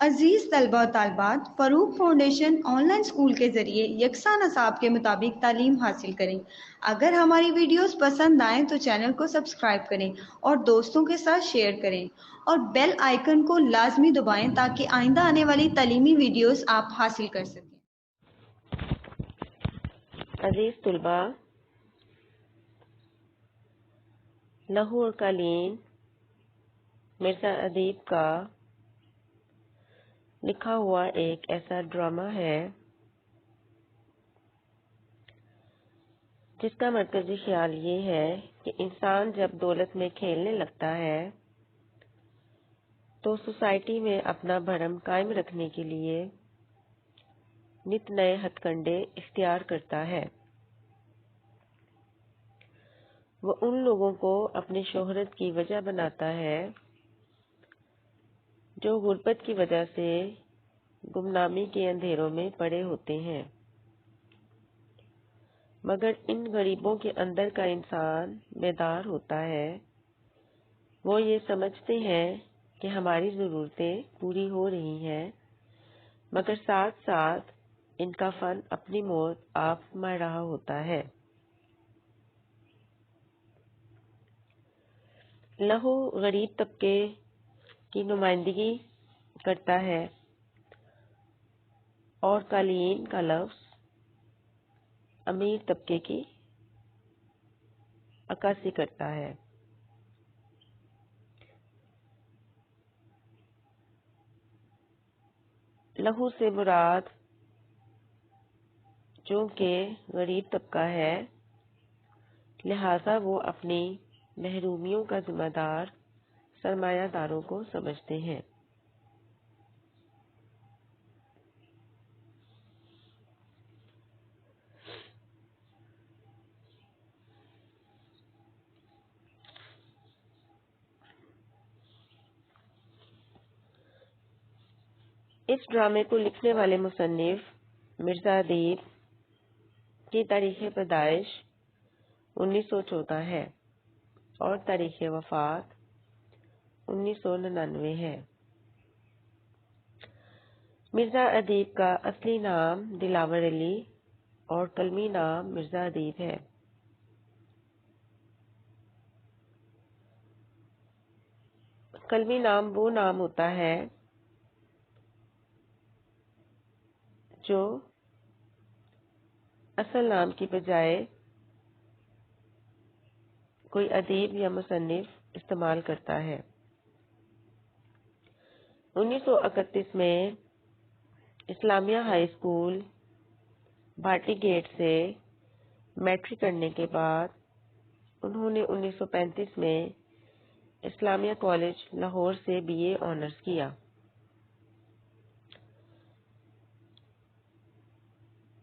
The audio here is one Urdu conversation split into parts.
عزیز طلبہ و طالبات، فروغ فاؤنڈیشن آن لائن اسکول کے ذریعے یکساں نصاب کے مطابق تعلیم حاصل کریں۔ اگر ہماری ویڈیوز پسند آئیں تو چینل کو سبسکرائب کریں اور دوستوں کے ساتھ شیئر کریں اور بیل آئیکن کو لازمی دبائیں تاکہ آئندہ آنے والی تعلیمی ویڈیوز آپ حاصل کر سکیں۔ عزیز طلبہ، لہو اور قالین مرزا ادیب کا لکھا ہوا ایک ایسا ڈرامہ ہے جس کا مرکزی خیال یہ ہے کہ انسان جب دولت میں کھیلنے لگتا ہے تو سوسائٹی میں اپنا بھرم قائم رکھنے کے لیے نت نئے ہتھ کنڈے اختیار کرتا ہے۔ وہ ان لوگوں کو اپنی شہرت کی وجہ بناتا ہے جو غربت کی وجہ سے گمنامی کے اندھیروں میں پڑے ہوتے ہیں، مگر ان غریبوں کے اندر کا انسان بیدار ہوتا ہے۔ وہ یہ سمجھتے ہیں کہ ہماری ضرورتیں پوری ہو رہی ہیں، مگر ساتھ ساتھ ان کا فن اپنی موت آپ مار رہا ہوتا ہے۔ لہو غریب طبقے کی نمائندگی کرتا ہے اور قالین کا لفظ امیر طبقے کی عکاسی کرتا ہے۔ لہو سے مراد چونکہ غریب طبقہ ہے، لہذا وہ اپنی محرومیوں کا ذمہ دار سرمایہ داروں کو سمجھتے ہیں۔ اس ڈرامے کو لکھنے والے مصنف مرزا ادیب کی تاریخ پیدائش 1914 ہے اور تاریخ وفات 1999 ہے۔ مرزا ادیب کا اصلی نام دلاور علی اور قلمی نام مرزا ادیب ہے۔ قلمی نام وہ نام ہوتا ہے جو اصل نام کی بجائے کوئی ادیب یا مصنف استعمال کرتا ہے۔ 1931 میں اسلامیہ ہائی اسکول بھاٹی گیٹ سے میٹرک کرنے کے بعد انہوں نے 1935 میں اسلامیہ کالج لاہور سے BA آنرز کیا۔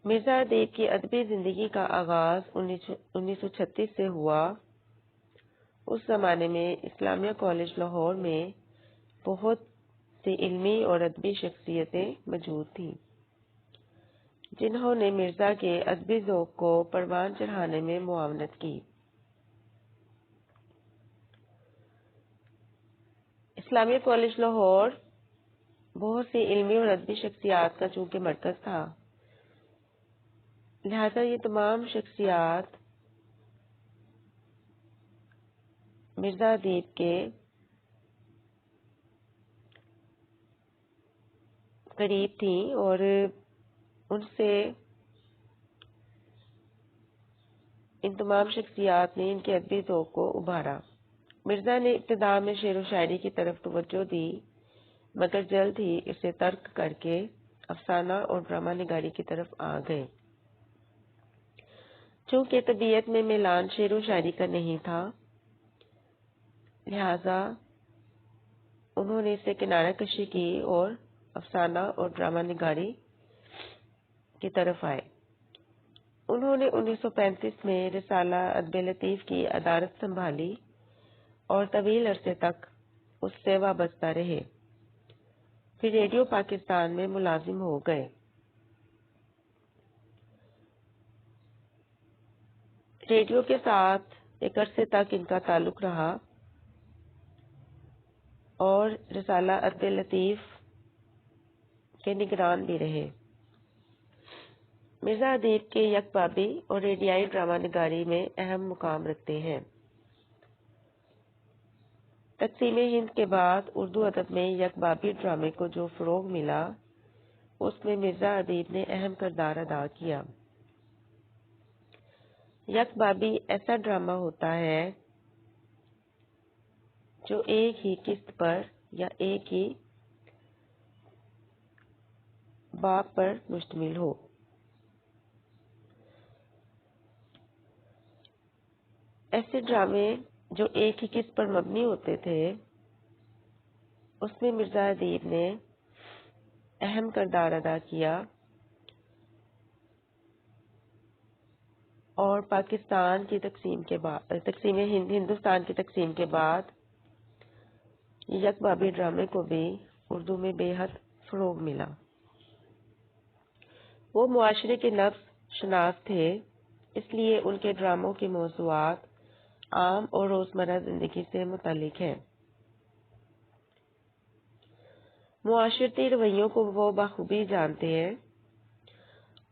مرزا ادیب کی ادبی زندگی کا آغاز 1936 سے ہوا۔ اس زمانے میں اسلامیہ کالج لاہور میں بہت سی علمی اور ادبی شخصیتیں موجود تھیں جنہوں نے مرزا کے ادبی ذوق کو پروان چڑھانے میں معاونت کی۔ اسلامیہ کالج لاہور بہت سی علمی اور ادبی شخصیات کا چونکہ مرکز تھا، لہذا یہ تمام شخصیات مرزا ادیب کے قریب تھیں اور ان سے ان تمام شخصیات نے ان کے ادبی ذوق کو ابھارا۔ مرزا نے ابتدا میں شعر و شاعری کی طرف توجہ دی، مگر جلد ہی اسے ترک کر کے افسانہ اور ڈرامہ نگاری کی طرف آ گئے۔ چونکہ طبیعت میں میلان شعر و شاعری کا نہیں تھا، لہذا انہوں نے اسے کنارہ کشی کی اور افسانہ اور ڈرامہ نگاری کی طرف آئے۔ انہوں نے 1935 میں رسالہ ادب لطیف کی ادارت سنبھالی اور طویل عرصے تک اس سے وابستہ رہے۔ پھر ریڈیو پاکستان میں ملازم ہو گئے۔ ریڈیو کے ساتھ ایک عرصے تک ان کا تعلق رہا اور رسالہ ادب لطیف کے نگران بھی رہے۔ مرزا ادیب کے یک بابی اور ریڈیائی ڈرامہ نگاری میں اہم مقام رکھتے ہیں۔ تقسیم ہند کے بعد اردو ادب میں یک بابی ڈرامے کو جو فروغ ملا اس میں مرزا ادیب نے اہم کردار ادا کیا۔ یک بابی ایسا ڈرامہ ہوتا ہے جو ایک ہی قسط پر یا ایک ہی باب پر مشتمل ہو۔ ایسے ڈرامے جو ایک ہی قسط پر مبنی ہوتے تھے اس میں مرزا ادیب نے اہم کردار ادا کیا اور پاکستان کی ہندوستان کی تقسیم کے بعد یک بابی ڈرامے کو بھی اردو میں بے حد فروغ ملا۔ وہ معاشرے کے نبض شناس تھے، اس لیے ان کے ڈراموں کے موضوعات عام اور روزمرہ زندگی سے متعلق ہیں۔ معاشرتی رویوں کو وہ بخوبی جانتے ہیں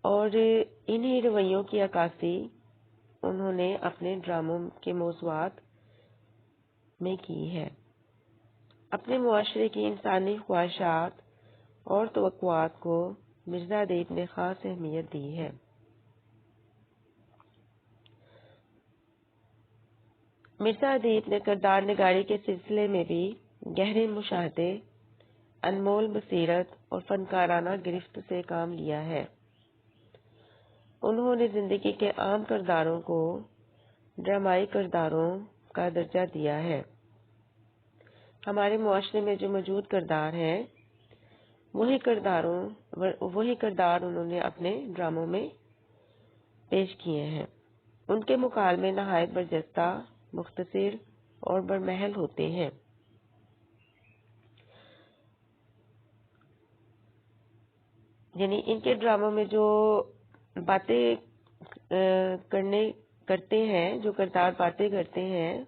اور انہی رویوں کی عکاسی انہوں نے اپنے ڈراموں کے موضوعات میں کی ہے۔ اپنے معاشرے کی انسانی خواہشات اور توقعات کو مرزا ادیب نے خاص اہمیت دی ہے۔ مرزا ادیب نے کردار نگاری کے سلسلے میں بھی گہرے مشاہدے، انمول بصیرت اور فنکارانہ گرفت سے کام لیا ہے۔ انہوں نے زندگی کے عام کرداروں کو ڈرامائی کرداروں کا درجہ دیا ہے۔ ہمارے معاشرے میں جو موجود کردار ہیں وہی کردار انہوں نے اپنے ڈراموں میں پیش کیے ہیں۔ ان کے مکالمے نہایت برجستہ، مختصر اور برمحل ہوتے ہیں۔ یعنی ان کے ڈراموں میں جو باتیں کرتے ہیں، جو کردار باتیں کرتے ہیں،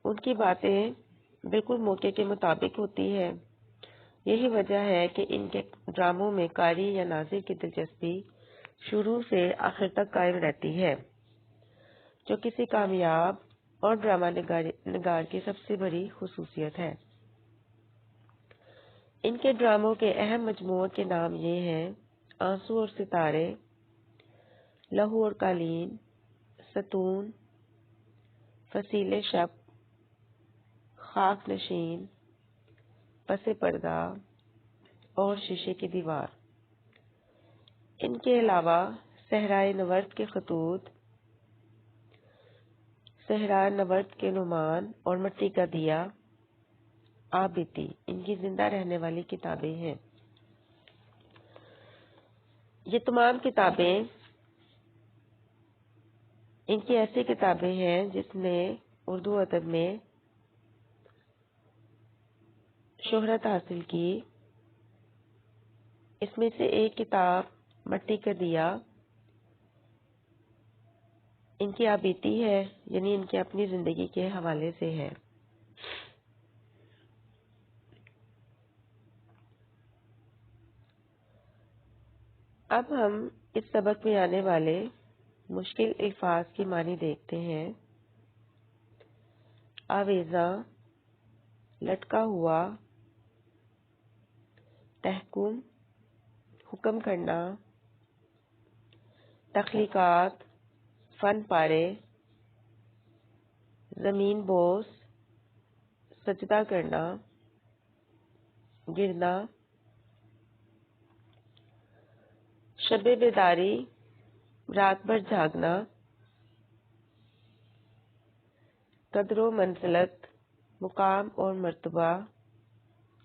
ان کی باتیں بالکل موقع کے مطابق ہوتی ہے۔ یہی وجہ ہے کہ ان کے ڈراموں میں قاری یا ناظر کی دلچسپی شروع سے آخر تک قائم رہتی ہے، جو کسی کامیاب اور ڈرامہ نگار کی سب سے بڑی خصوصیت ہے۔ ان کے ڈراموں کے اہم مجموعوں کے نام یہ ہیں: آنسو اور ستارے، لہو اور قالین، ستون، فصیل شب، خاک نشین، پس پردہ اور شیشے کی دیوار۔ ان کے علاوہ صحرائے نورد کے خطوط، صحرائے نورد کے نعمان اور مٹی کا دیا، آپ بیتی ان کی زندہ رہنے والی کتابیں ہیں۔ یہ تمام کتابیں ان کی ایسی کتابیں ہیں جس نے اردو ادب میں شہرت حاصل کی۔ اس میں سے ایک کتاب مٹی کا دیا ان کی آپ بیتی ہے، یعنی ان کی اپنی زندگی کے حوالے سے ہے۔ اب ہم اس سبق میں آنے والے مشکل الفاظ کی معنی دیکھتے ہیں۔ آویزاں، لٹکا ہوا، تحکم، حکم کرنا، تخلیقات، فن پارے، زمین بوس، سجدہ کرنا، گرنا، شب بیداری، رات بھر جاگنا، قدر و منزلت، مقام اور مرتبہ،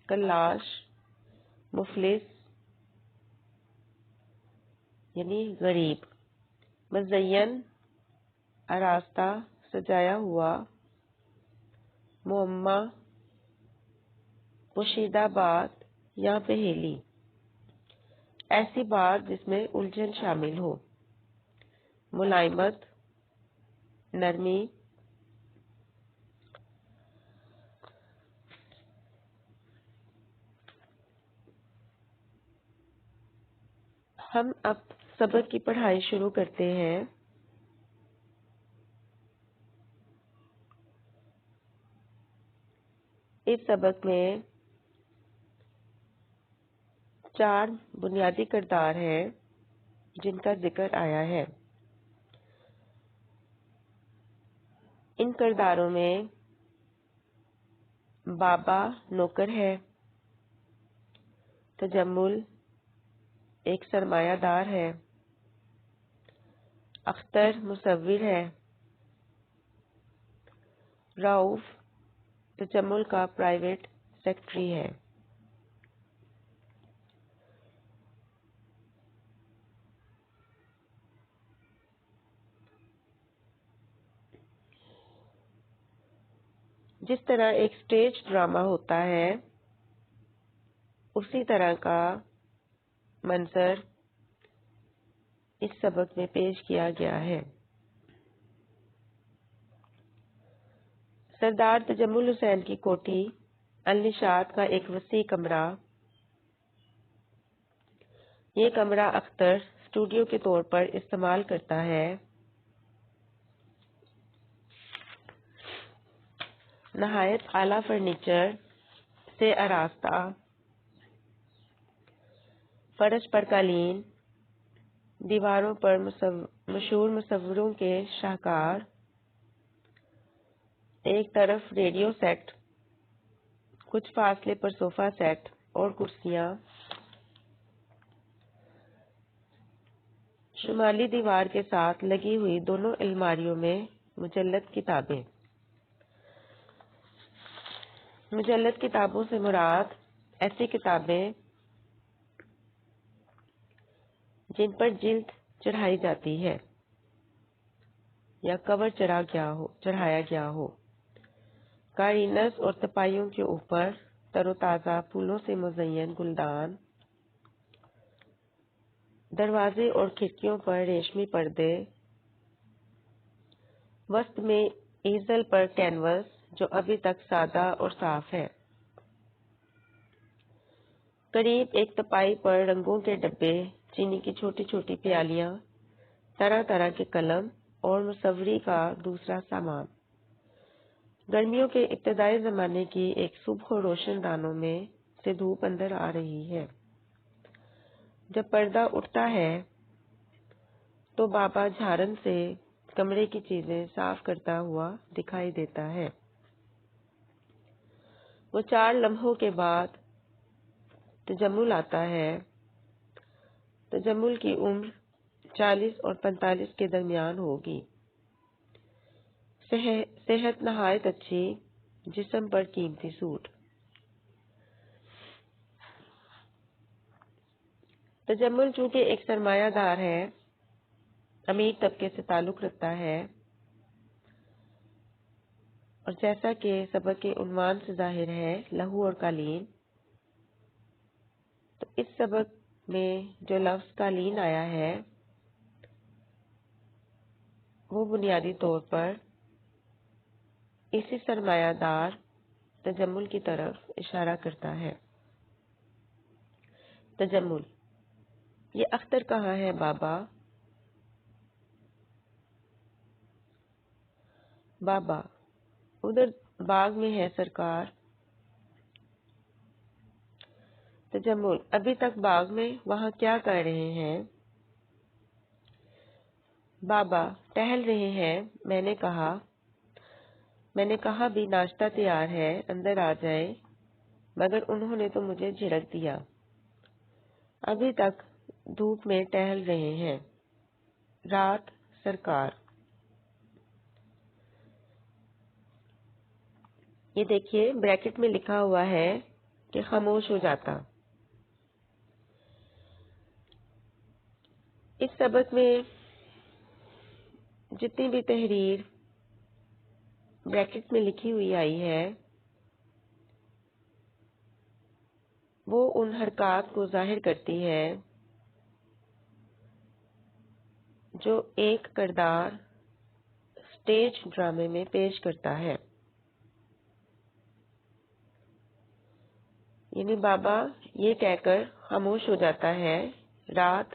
کلاش، مفلس یعنی غریب، مزین، آراستہ، سجایا ہوا، معمہ، پوشیدہ بات یا پہیلی، ایسی بات جس میں الجھن شامل ہو، ملائمت، نرمی، ہم اب سبق کی پڑھائی شروع کرتے ہیں۔ اس سبق میں 4 بنیادی کردار ہیں جن کا ذکر آیا ہے۔ ان کرداروں میں بابا نوکر ہے، تجمل ایک سرمایہ دار ہے، اختر مصور ہے، رؤوف تجمل کا پرائیویٹ سیکرٹری ہے۔ جس طرح ایک سٹیج ڈرامہ ہوتا ہے اسی طرح کا منظر اس سبق میں پیش کیا گیا ہے۔ سردار تجمل حسین کی کوٹھی النشاط کا ایک وسیع کمرہ۔ یہ کمرہ اختر اسٹوڈیو کے طور پر استعمال کرتا ہے۔ نہایت اعلیٰ فرنیچر سے آراستہ، فرش پر قالین، دیواروں پر مشہور مصوروں کے شاہکار، ایک طرف ریڈیو سیٹ، کچھ فاصلے پر صوفہ سیٹ اور کرسیاں، شمالی دیوار کے ساتھ لگی ہوئی دونوں الماریوں میں مجلد کتابیں۔ مجلد کتابوں سے مراد ایسی کتابیں جن پر جلد چڑھائی جاتی ہے یا کور چڑھایا گیا ہو۔ کارینس اور تپائیوں کے اوپر تر و تازہ پھولوں سے مزین گلدان، دروازے اور کھڑکیوں پر ریشمی پردے، وسط میں ایزل پر کینوس جو ابھی تک سادہ اور صاف ہے۔ قریب ایک تپائی پر رنگوں کے ڈبے، چینی کی چھوٹی چھوٹی پیالیاں، طرح طرح کے قلم اور مصوری کا دوسرا سامان۔ گرمیوں کے ابتدائی زمانے کی ایک صبح روشن رانوں میں سے دھوپ اندر آ رہی ہے۔ جب پردہ اٹھتا ہے تو بابا جھارن سے کمرے کی چیزیں صاف کرتا ہوا دکھائی دیتا ہے۔ وہ 4 لمحوں کے بعد تجمل آتا ہے۔ تجمل کی عمر 40 اور 45 کے درمیان ہوگی۔ صحت نہایت اچھی، جسم پر قیمتی سوٹ۔ تجمل چونکہ ایک سرمایہ دار ہے، امیر طبقے سے تعلق رکھتا ہے، اور جیسا کہ سبق کے عنوان سے ظاہر ہے لہو اور قالین، تو اس سبق میں جو لفظ قالین آیا ہے وہ بنیادی طور پر اسی سرمایہ دار تجمل کی طرف اشارہ کرتا ہے۔ تجمل: یہ اختر کہاں ہے بابا؟ بابا: ادھر باغ میں ہے سرکار۔ تجمل: ابھی تک باغ میں، وہاں کیا کر رہے ہیں؟ بابا: ٹہل رہے ہیں، میں نے کہا بھی ناشتہ تیار ہے، اندر آ جائیں، مگر انہوں نے تو مجھے جھڑک دیا۔ ابھی تک دھوپ میں ٹہل رہے ہیں۔ رات سرکار: یہ دیکھیے بریکٹ میں لکھا ہوا ہے کہ خاموش ہو جاتا۔ اس سبق میں جتنی بھی تحریر بریکٹ میں لکھی ہوئی آئی ہے وہ ان حرکات کو ظاہر کرتی ہے جو ایک کردار سٹیج ڈرامے میں پیش کرتا ہے۔ یعنی بابا یہ کہہ کر خاموش ہو جاتا ہے، رات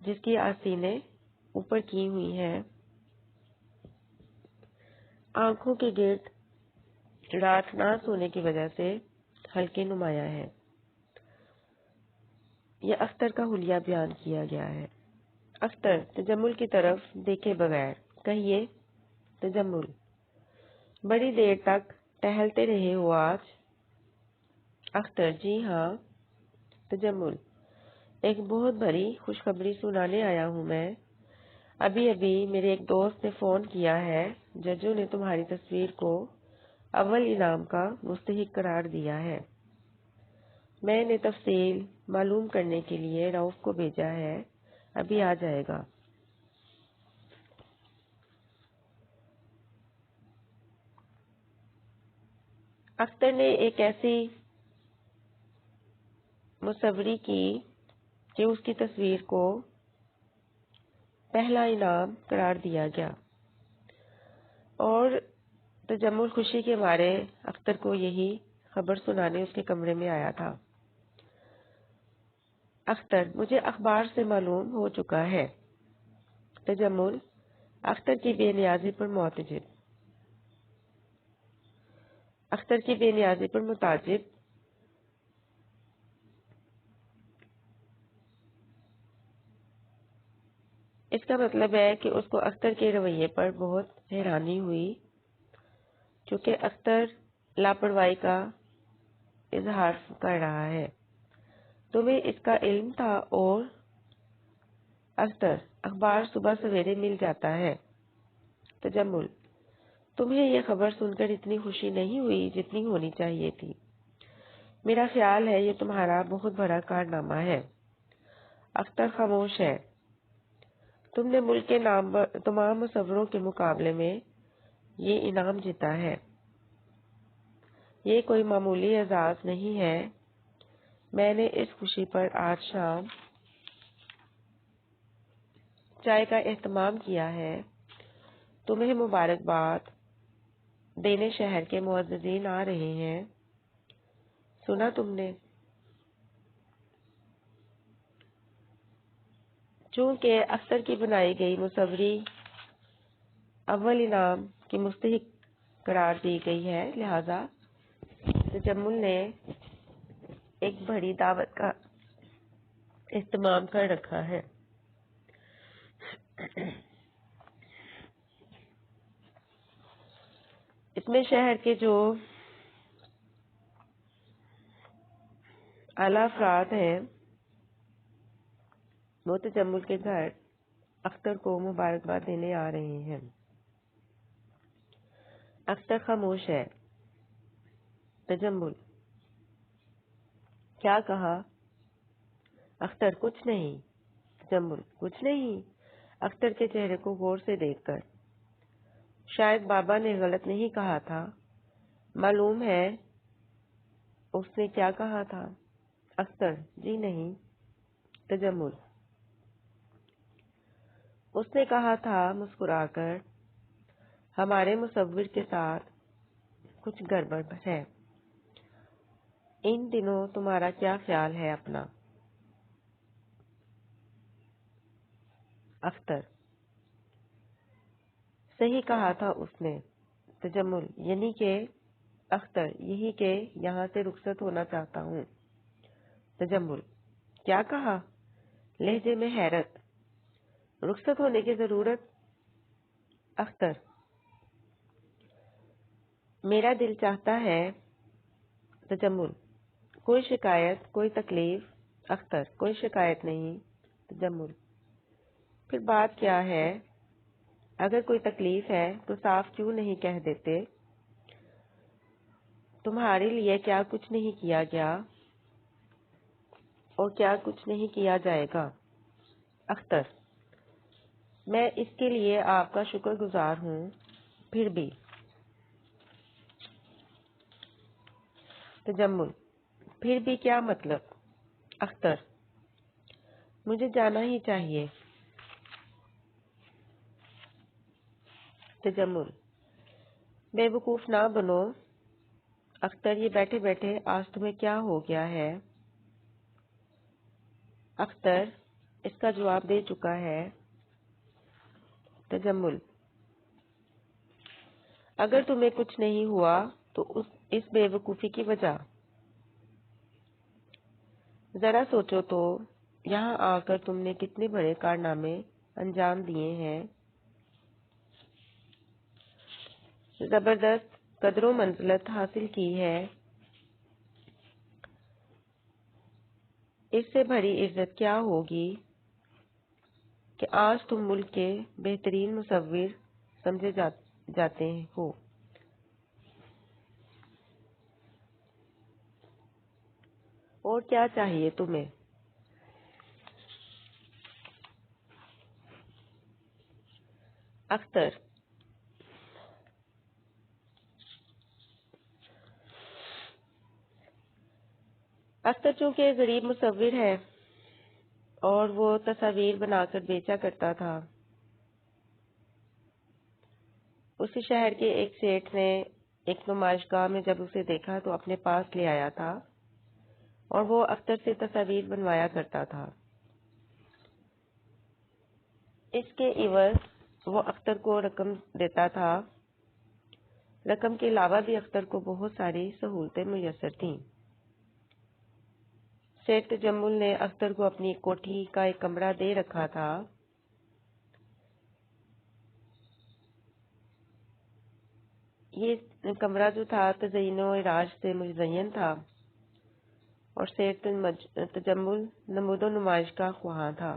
جس کی آستینیں اوپر کی ہوئی ہیں، آنکھوں کے گرد رات نہ سونے کی وجہ سے ہلکے نمایاں ہے۔ یہ اختر کا حلیہ بیان کیا گیا ہے۔ اختر تجمل کی طرف دیکھے بغیر کہیے تجمل۔ بڑی دیر تک ٹہلتے رہے ہو آج؟ اختر جی ہاں۔ تجمل ایک بہت بڑی خوشخبری سنانے آیا ہوں میں۔ ابھی میرے ایک دوست نے فون کیا ہے، ججوں نے تمہاری تصویر کو اول انعام کا مستحق قرار دیا ہے۔ میں نے تفصیل معلوم کرنے کے لیے رؤف کو بھیجا ہے، ابھی آ جائے گا۔ اختر نے ایک ایسی مصوری کی کہ اس کی تصویر کو پہلا انعام قرار دیا گیا، اور تجمل خوشی کے مارے اختر کو یہی خبر سنانے اس کے کمرے میں آیا تھا۔ اختر مجھے اخبار سے معلوم ہو چکا ہے۔ تجمل اختر کی بے نیازی پر معتجب۔ اختر کی بے نیازی پر متعجب۔ اس کا مطلب ہے کہ اس کو اختر کے رویے پر بہت حیرانی ہوئی، چونکہ اختر لاپرواہی کا اظہار کر رہا ہے۔ تمہیں اس کا علم تھا؟ اور اختر اخبار صبح سویرے مل جاتا ہے۔ تجمل تمہیں یہ خبر سن کر اتنی خوشی نہیں ہوئی جتنی ہونی چاہیے تھی۔ میرا خیال ہے یہ تمہارا بہت بڑا کارنامہ ہے۔ اختر خاموش ہے۔ تم نے ملک کے تمام مصوروں کے مقابلے میں یہ انعام جیتا ہے۔ یہ کوئی معمولی اعزاز نہیں ہے۔ میں نے اس خوشی پر آج شام چائے کا اہتمام کیا ہے۔ تمہیں مبارکباد دینے شہر کے معززین آ رہے ہیں۔ سنا تم نے؟ چونکہ اختر کی بنائی گئی مصوری اول انعام کی مستحق قرار دی گئی ہے، لہذا تجمل نے ایک بڑی دعوت کا اہتمام کر رکھا ہے۔ اس میں شہر کے جو اعلیٰ افراد ہیں وہ تجمل کے گھر اختر کو مبارکباد دینے آ رہے ہیں۔ اختر خاموش ہے۔ تجمل کیا کہا؟ اختر کچھ نہیں۔ تجمل کچھ نہیں۔ اختر کے چہرے کو غور سے دیکھ کر شاید بابا نے غلط نہیں کہا تھا۔ معلوم ہے اس نے کیا کہا تھا؟ اختر جی نہیں۔ تجمل اس نے کہا تھا مسکرا کر، ہمارے مصور کے ساتھ کچھ گڑبڑ ہے۔ ان دنوں تمہارا کیا خیال ہے اپنا؟ اختر صحیح کہا تھا اس نے۔ تجمل یعنی کہ اختر یہی کہ یہاں سے رخصت ہونا چاہتا ہوں۔ تجمل کیا کہا؟ لہجے میں حیرت۔ رخصت ہونے کی ضرورت؟ اختر میرا دل چاہتا ہے۔ تجمل کوئی شکایت، کوئی تکلیف؟ اختر کوئی شکایت نہیں۔ تجمل پھر بات کیا ہے؟ اگر کوئی تکلیف ہے تو صاف کیوں نہیں کہہ دیتے؟ تمہارے لیے کیا کچھ نہیں کیا گیا اور کیا کچھ نہیں کیا جائے گا؟ اختر میں اس کے لیے آپ کا شکر گزار ہوں، پھر بھی۔ تجمل پھر بھی کیا مطلب؟ اختر مجھے جانا ہی چاہیے۔ تجمل بے وقوف نہ بنو۔ اختر یہ بیٹھے بیٹھے آج تمہیں کیا ہو گیا ہے؟ اختر اس کا جواب دے چکا ہے تجمل: اگر تمہیں کچھ نہیں ہوا تو اس بے وقوفی کی وجہ. ذرا سوچو تو، یہاں آ کر تم نے کتنے بڑے کارنامے انجام دیے ہیں، زبردست قدر و منزلت حاصل کی ہے. اس سے بڑی عزت کیا ہوگی کہ آج تم ملک کے بہترین مصور سمجھے جاتے ہو. اور کیا چاہیے تمہیں؟ اختر: اختر چونکہ غریب مصور ہے اور وہ تصاویر بنا کر بیچا کرتا تھا. اسی شہر کے ایک سیٹھ نے ایک نمائشگاہ میں جب اسے دیکھا تو اپنے پاس لے آیا تھا اور وہ اختر سے تصاویر بنوایا کرتا تھا. اس کے عوض وہ اختر کو رقم دیتا تھا. رقم کے علاوہ بھی اختر کو بہت ساری سہولتیں میسر تھیں. سیٹھ تجمل نے اختر کو اپنی کوٹھی کا ایک کمرہ دے رکھا تھا. یہ کمرہ جو تھا تزئین و اعراج سے مزین تھا اور سیٹھ تجمل نمود و نمائش کا خواہاں تھا.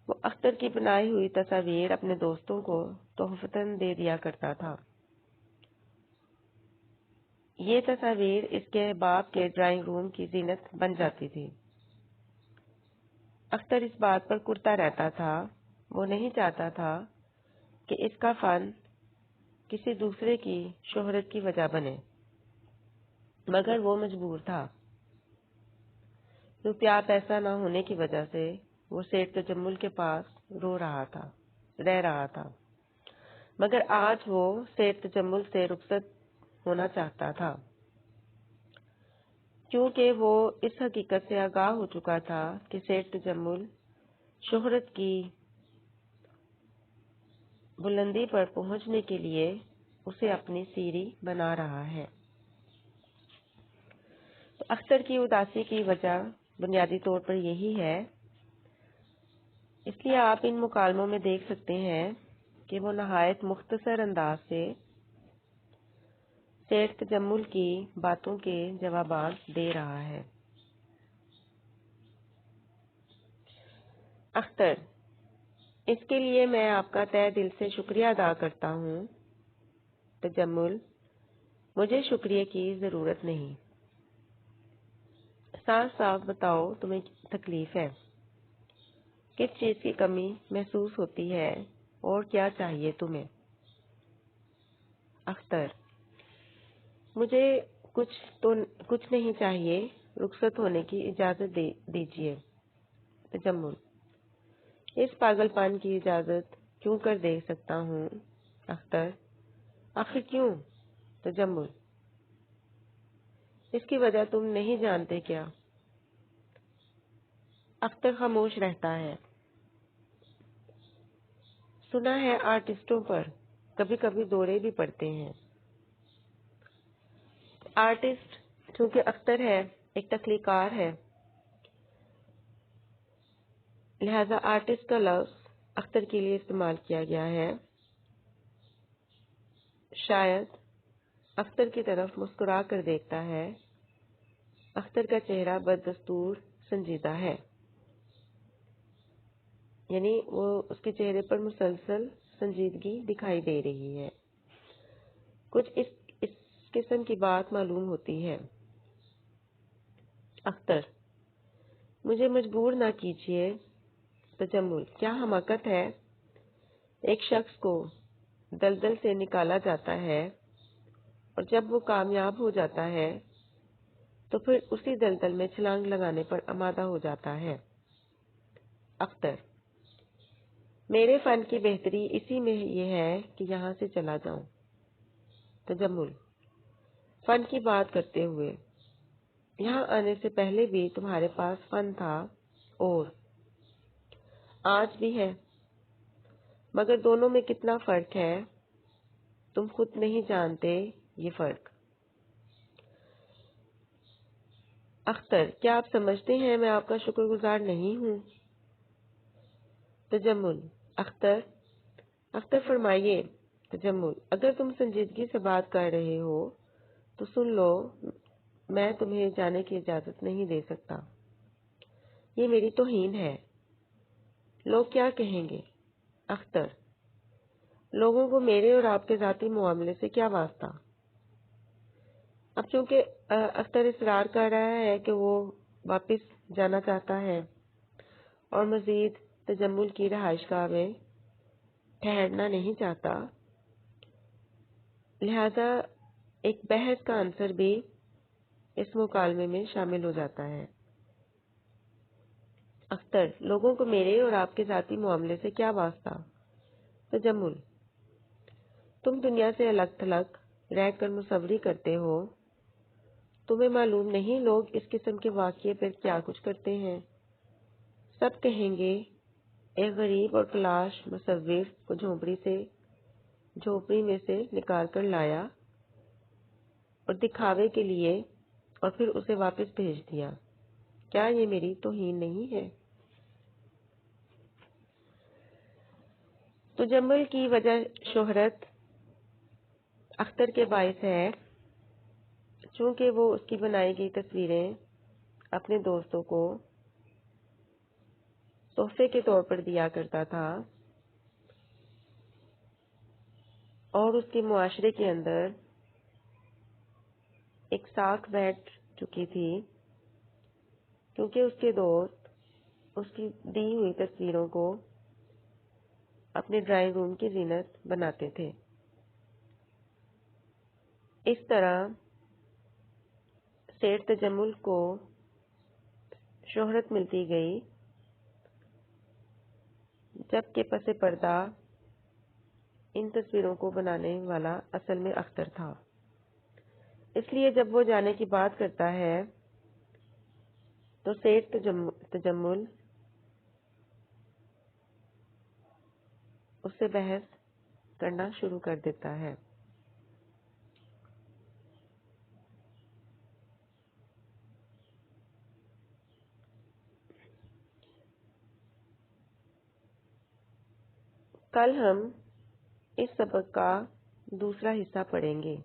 وہ اختر کی بنائی ہوئی تصاویر اپنے دوستوں کو تحفتاً دے دیا کرتا تھا. یہ تصاویر اس کے باپ کے ڈرائنگ روم کی زینت بن جاتی تھی. اختر اس بات پر کرتا رہتا تھا، وہ نہیں چاہتا تھا کہ اس کا فن کسی دوسرے کی شہرت کی وجہ بنے، مگر وہ مجبور تھا. روپیہ پیسہ نہ ہونے کی وجہ سے وہ سیٹھ تجمل کے پاس رہ رہا تھا، مگر آج وہ سیٹھ تجمل سے رخصت ہونا چاہتا تھا، کیونکہ وہ اس حقیقت سے آگاہ ہو چکا تھا کہ سیٹھ تجمل شہرت کی بلندی پر پہنچنے کے لیے اسے اپنی سیڑھی بنا رہا ہے. تو اختر کی اداسی کی وجہ بنیادی طور پر یہی ہے. اس لیے آپ ان مکالموں میں دیکھ سکتے ہیں کہ وہ نہایت مختصر انداز سے سیٹھ تجمل کی باتوں کے جوابات دے رہا ہے. اختر: اس کے لیے میں آپ کا تہہ دل سے شکریہ ادا کرتا ہوں. تجمل: مجھے شکریہ کی ضرورت نہیں. صاف صاف بتاؤ تمہیں تکلیف ہے، کس چیز کی کمی محسوس ہوتی ہے اور کیا چاہیے تمہیں؟ اختر: مجھے کچھ نہیں چاہیے، رخصت ہونے کی اجازت دیجیے. تجمل: اس پاگل پن کی اجازت کیوں کر دے سکتا ہوں؟ اختر: آخر کیوں؟ تجمل: اس کی وجہ تم نہیں جانتے کیا؟ اختر خاموش رہتا ہے. سنا ہے آرٹسٹوں پر کبھی کبھی دورے بھی پڑتے ہیں. آرٹسٹ چونکہ اختر ہے، ایک تخلیق کار ہے، لہذا آرٹسٹ کا لفظ اختر کے لیے استعمال کیا گیا ہے. شاید اختر کی طرف مسکرا کر دیکھتا ہے. اختر کا چہرہ بدستور سنجیدہ ہے، یعنی وہ اس کے چہرے پر مسلسل سنجیدگی دکھائی دے رہی ہے. کچھ اس قسم کی بات معلوم ہوتی ہے. اختر: مجھے مجبور نہ کیجیے. تجمل: کیا حماقت ہے. ایک شخص کو دلدل سے نکالا جاتا ہے اور جب وہ کامیاب ہو جاتا ہے تو پھر اسی دلدل میں چھلانگ لگانے پر آمادہ ہو جاتا ہے. اختر: میرے فن کی بہتری اسی میں یہ ہے کہ یہاں سے چلا جاؤں. تجمل: فن کی بات کرتے ہوئے، یہاں آنے سے پہلے بھی تمہارے پاس فن تھا اور آج بھی ہے، مگر دونوں میں کتنا فرق ہے تم خود نہیں جانتے یہ فرق۔ اختر: کیا آپ سمجھتے ہیں میں آپ کا شکر گزار نہیں ہوں؟ تجمل: اختر فرمائیے۔ تجمل: اگر تم سنجیدگی سے بات کر رہے ہو تو سن لو، میں تمہیں جانے کی اجازت نہیں دے سکتا، یہ میری توہین ہے۔ لوگ کیا کہیں گے؟ اختر: لوگوں کو میرے اور آپ کے ذاتی معاملے سے کیا واسطہ؟ اب چونکہ اختر اصرار کر رہا ہے کہ وہ واپس جانا چاہتا ہے اور مزید تجمل کی رہائش گاہ میں ٹھہرنا نہیں چاہتا، لہذا ایک بحث کا عنصر بھی اس مکالمے میں شامل ہو جاتا ہے۔ اختر: لوگوں کو میرے اور آپ کے ذاتی معاملے سے کیا واسطہ؟ تجمل: تم دنیا سے الگ تھلگ رہ کر مصوری کرتے ہو، تمہیں معلوم نہیں لوگ اس قسم کے واقعے پر کیا کچھ کرتے ہیں۔ سب کہیں گے ایک غریب اور کلاش مصور کو جھوپڑی میں سے نکال کر لایا اور دکھاوے کے لیے اور پھر اسے واپس بھیج دیا۔ کیا یہ میری توہین نہیں ہے؟ تجمل کی وجہ شہرت اختر کے باعث ہے، چونکہ وہ اس کی بنائی گئی تصویریں اپنے دوستوں کو تحفے کے طور پر دیا کرتا تھا اور اس کے معاشرے کے اندر ایک ساکھ بیٹھ چکی تھی، کیونکہ اس کے دوست اس کی دی ہوئی تصویروں کو اپنے ڈرائنگ روم کی زینت بناتے تھے۔ اس طرح سیٹھ تجمل کو شہرت ملتی گئی، جبکہ پس پردہ ان تصویروں کو بنانے والا اصل میں اختر تھا۔ اس لیے جب وہ جانے کی بات کرتا ہے تو سیٹھ تجمل اس سے بحث کرنا شروع کر دیتا ہے۔ کل ہم اس سبق کا دوسرا حصہ پڑھیں گے۔